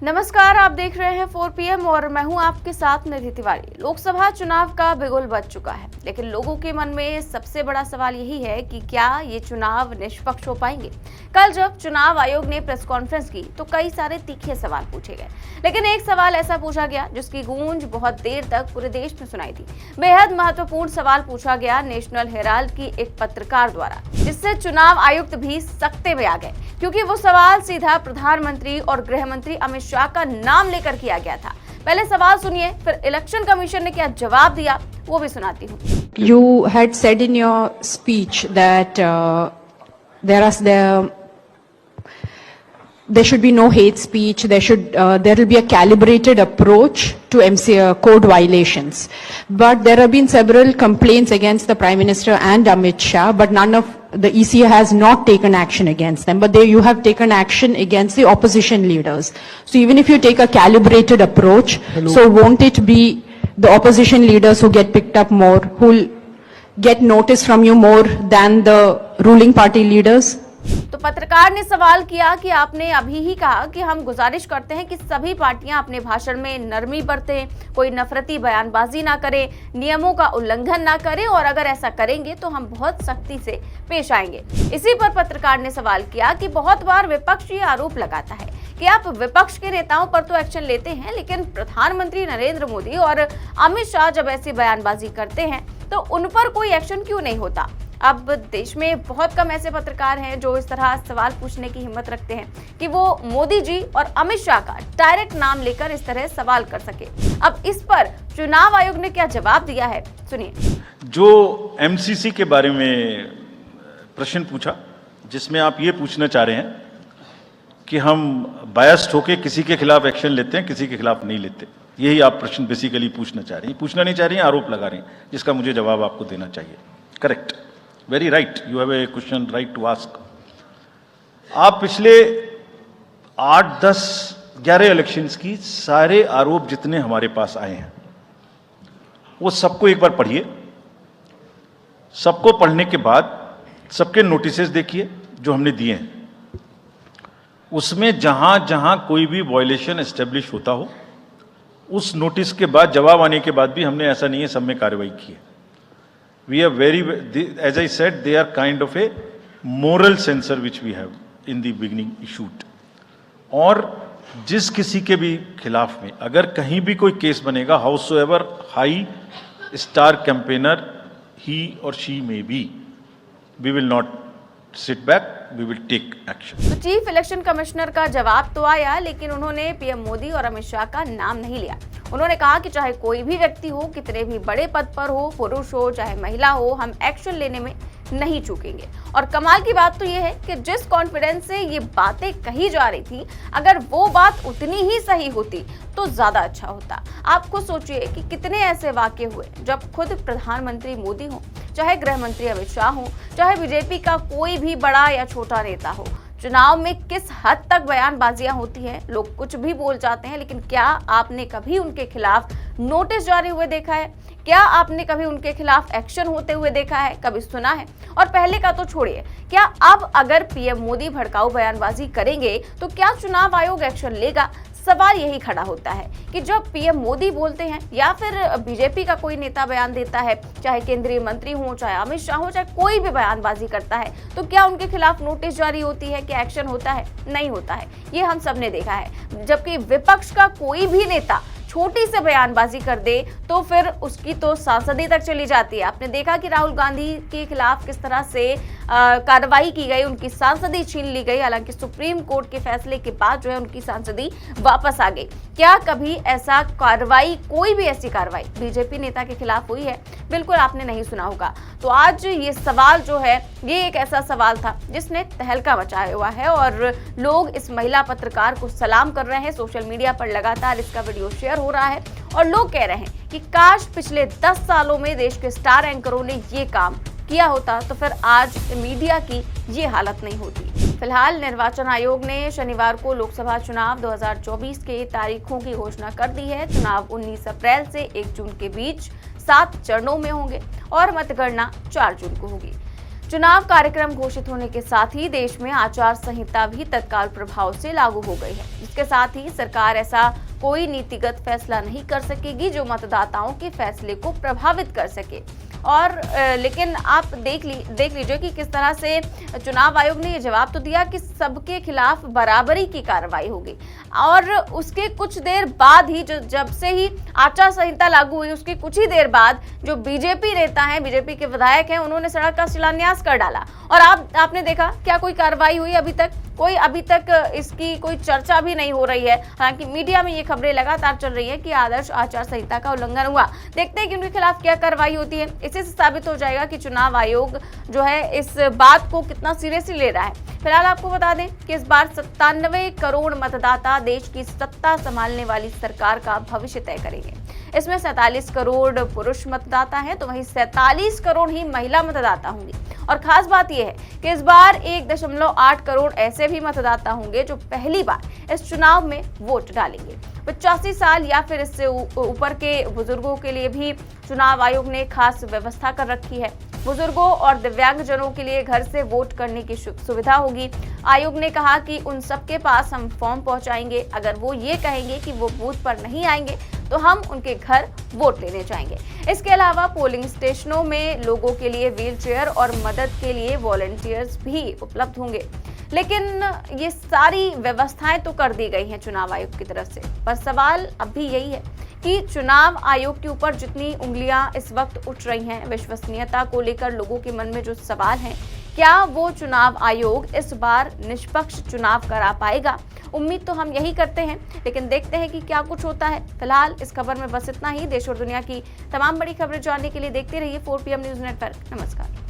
नमस्कार, आप देख रहे हैं 4 PM और मैं हूं आपके साथ निधि तिवारी। लोकसभा चुनाव का बिगुल बज चुका है, लेकिन लोगों के मन में सबसे बड़ा सवाल यही है कि क्या ये चुनाव निष्पक्ष हो पाएंगे। कल जब चुनाव आयोग ने प्रेस कॉन्फ्रेंस की तो कई सारे तीखे सवाल पूछे गए, लेकिन एक सवाल ऐसा पूछा गया जिसकी गूंज बहुत देर तक पूरे देश में सुनाई थी। बेहद महत्वपूर्ण सवाल पूछा गया नेशनल हेराल्ड की एक पत्रकार द्वारा, जिससे चुनाव आयुक्त भी सकते में आ गए, क्योंकि वो सवाल सीधा प्रधानमंत्री और गृह मंत्री अमित शाह का नाम लेकर किया गया था। पहले सवाल सुनिए, फिर इलेक्शन कमीशन ने क्या जवाब दिया वो भी सुनाती हूँ। You had said in your speech that there should be no hate speech. There will be a calibrated approach to code violations. But there have been several complaints against the Prime Minister and Amit Shah, but none of the EC has not taken action against them. But you have taken action against the opposition leaders. So even if you take a calibrated approach, so won't it be the opposition leaders who get picked up more, who will get notice from you more than the ruling party leaders? तो पत्रकार ने सवाल किया कि आपने अभी ही कहा कि हम गुजारिश करते हैं कि सभी पार्टियां अपने भाषण में नरमी बरतें, कोई नफरती बयानबाजी ना करें, नियमों का उल्लंघन ना करें, और अगर ऐसा करेंगे तो हम बहुत सख्ती से पेश आएंगे। इसी पर पत्रकार ने सवाल किया कि बहुत बार विपक्ष ये आरोप लगाता है कि आप विपक्ष के नेताओं पर तो एक्शन लेते हैं, लेकिन प्रधानमंत्री नरेंद्र मोदी और अमित शाह जब ऐसी बयानबाजी करते हैं तो उन पर कोई एक्शन क्यों नहीं होता। अब देश में बहुत कम ऐसे पत्रकार हैं जो इस तरह सवाल पूछने की हिम्मत रखते हैं कि वो मोदी जी और अमित शाह का डायरेक्ट नाम लेकर इस तरह सवाल कर सके। अब इस पर चुनाव आयोग ने क्या जवाब दिया है, सुनिए। जो एमसीसी के बारे में प्रश्न पूछा, जिसमें आप ये पूछना चाह रहे हैं कि हम बायस्ड होके किसी के खिलाफ एक्शन लेते हैं, किसी के खिलाफ नहीं लेते, यही आप प्रश्न बेसिकली पूछना चाह रही हैं। पूछना नहीं चाह रही हैं, आरोप लगा रही हैं, जिसका मुझे जवाब आपको देना चाहिए। Correct, very right, you have a question right to ask. आप पिछले 8, 10, 11 इलेक्शंस की सारे आरोप जितने हमारे पास आए हैं वो सबको एक बार पढ़िए। सबको पढ़ने के बाद सबके नोटिसेस देखिए जो हमने दिए हैं। उसमें जहां जहां कोई भी वायलेशन एस्टेब्लिश होता हो, उस नोटिस के बाद, जवाब आने के बाद भी हमने, ऐसा नहीं है सब में कार्रवाई की है। We are as I said, they are kind of a moral censor which we have in the beginning issued. और जिस किसी के भी खिलाफ में अगर कहीं भी कोई केस बनेगा, howsoever high star campaigner he or she may be, we will not sit back, we will take action. तो चीफ इलेक्शन कमिश्नर का जवाब तो आया, लेकिन उन्होंने पीएम मोदी और अमित शाह का नाम नहीं लिया। उन्होंने कहा कि चाहे कोई भी व्यक्ति हो, कितने भी बड़े पद पर हो, पुरुष हो चाहे महिला हो, हम एक्शन लेने में नहीं चूकेंगे। और कमाल की बात तो ये है कि जिस कॉन्फिडेंस से ये बातें कही जा रही थी, अगर वो बात उतनी ही सही होती तो ज्यादा अच्छा होता। आप खुद सोचिए कि कितने ऐसे वाकये हुए जब खुद प्रधानमंत्री मोदी हो, चाहे गृह मंत्री अमित शाह हो, चाहे बीजेपी का कोई भी बड़ा या छोटा नेता हो, चुनाव में किस हद तक बयानबाजियां होती हैं, लोग कुछ भी बोल जाते हैं, लेकिन क्या आपने कभी उनके खिलाफ नोटिस जारी हुए देखा है? क्या आपने कभी उनके खिलाफ एक्शन होते हुए देखा है, कभी सुना है? और पहले का तो छोड़िए, क्या अब अगर पीएम मोदी भड़काऊ बयानबाजी करेंगे तो क्या चुनाव आयोग एक्शन लेगा? सवाल यही खड़ा होता है कि जब पीएम मोदी बोलते हैं या फिर बीजेपी का कोई नेता बयान देता है, चाहे केंद्रीय मंत्री हो, चाहे अमित शाह हो, चाहे कोई भी बयानबाजी करता है, तो क्या उनके खिलाफ नोटिस जारी होती है, क्या एक्शन होता है? नहीं होता है। ये हम सब ने देखा है। जबकि विपक्ष का कोई भी नेता छोटी से बयानबाजी कर दे तो फिर उसकी तो सांसदी तक चली जाती है। आपने देखा कि राहुल गांधी के खिलाफ किस तरह से कार्रवाई की गई, उनकी सांसदी छीन ली गई। हालांकि सुप्रीम कोर्ट के फैसले के बाद जो है उनकी सांसदी वापस आ गई। क्या कभी ऐसा कार्रवाई, कोई भी ऐसी कार्रवाई बीजेपी नेता के खिलाफ हुई है? बिल्कुल आपने नहीं सुना होगा। तो आज ये सवाल जो है, ये एक ऐसा सवाल था जिसने तहलका मचाया हुआ है और लोग इस महिला पत्रकार को सलाम कर रहे हैं। सोशल मीडिया पर लगातार इसका वीडियो शेयर हो रहा है और लोग कह रहे हैं कि काश पिछले 10 सालों में देश के स्टार एंकरों ने ये काम किया होता तो फिर आज मीडिया की ये हालत नहीं होती। फिलहाल निर्वाचन आयोग ने शनिवार को लोकसभा चुनाव 2024 के तारीखों की घोषणा कर दी है। चुनाव 19 अप्रैल से 1 जून के बीच 7 चरणों में होंगे और मतगणना 4 जून को होगी। चुनाव कार्यक्रम घोषित होने के साथ ही देश में आचार संहिता भी तत्काल प्रभाव से लागू हो गई है। इसके साथ ही सरकार ऐसा कोई नीतिगत फैसला नहीं कर सकेगी जो मतदाताओं के फैसले को प्रभावित कर सके। और लेकिन आप देख लीजिए कि किस तरह से चुनाव आयोग ने ये जवाब तो दिया कि सबके खिलाफ बराबरी की कार्रवाई होगी, और उसके कुछ देर बाद ही जब से ही आचार संहिता लागू हुई उसके कुछ ही देर बाद जो बीजेपी नेता हैं, बीजेपी के विधायक हैं, उन्होंने सड़क का शिलान्यास कर डाला। और आपने देखा क्या कोई कार्रवाई हुई? अभी तक इसकी कोई चर्चा भी नहीं हो रही है। हालांकि मीडिया में ये खबरें लगातार चल रही है कि आदर्श आचार संहिता का उल्लंघन हुआ। देखते हैं कि उनके खिलाफ क्या कार्रवाई होती है। इससे साबित हो जाएगा कि चुनाव आयोग जो है इस बात को कितना सीरियसली ले रहा है। फिलहाल आपको बता दें कि इस बार 97 करोड़ मतदाता देश की सत्ता संभालने वाली सरकार का भविष्य तय करेंगे। इसमें 47 करोड़ पुरुष मतदाता हैं, तो वहीं 47 करोड़ ही महिला मतदाता होंगे। और खास बात यह है कि इस बार 1.8 करोड़ ऐसे भी मतदाता होंगे जो पहली बार इस चुनाव में वोट डालेंगे। 85 साल या फिर इससे ऊपर के बुजुर्गों के लिए भी चुनाव आयोग ने खास व्यवस्था कर रखी है। बुजुर्गों और दिव्यांगजनों के लिए घर से वोट करने की सुविधा होगी। आयोग ने कहा कि उन सबके पास हम फॉर्म पहुंचाएंगे। अगर वो ये कहेंगे कि वो बूथ पर नहीं आएंगे तो हम उनके घर वोट लेने जाएंगे। इसके अलावा पोलिंग स्टेशनों में लोगों के लिए व्हीलचेयर और मदद के लिए वॉलंटियर्स भी उपलब्ध होंगे। लेकिन ये सारी व्यवस्थाएं तो कर दी गई हैं चुनाव आयोग की तरफ से, पर सवाल अब भी यही है कि चुनाव आयोग के ऊपर जितनी उंगलियां इस वक्त उठ रही हैं, विश्वसनीयता को लेकर लोगों के मन में जो सवाल हैं, क्या वो चुनाव आयोग इस बार निष्पक्ष चुनाव करा पाएगा? उम्मीद तो हम यही करते हैं, लेकिन देखते हैं कि क्या कुछ होता है। फिलहाल इस खबर में बस इतना ही। देश और दुनिया की तमाम बड़ी खबरें जानने के लिए देखते रहिए 4 PM न्यूज़ नेटवर्क। नमस्कार।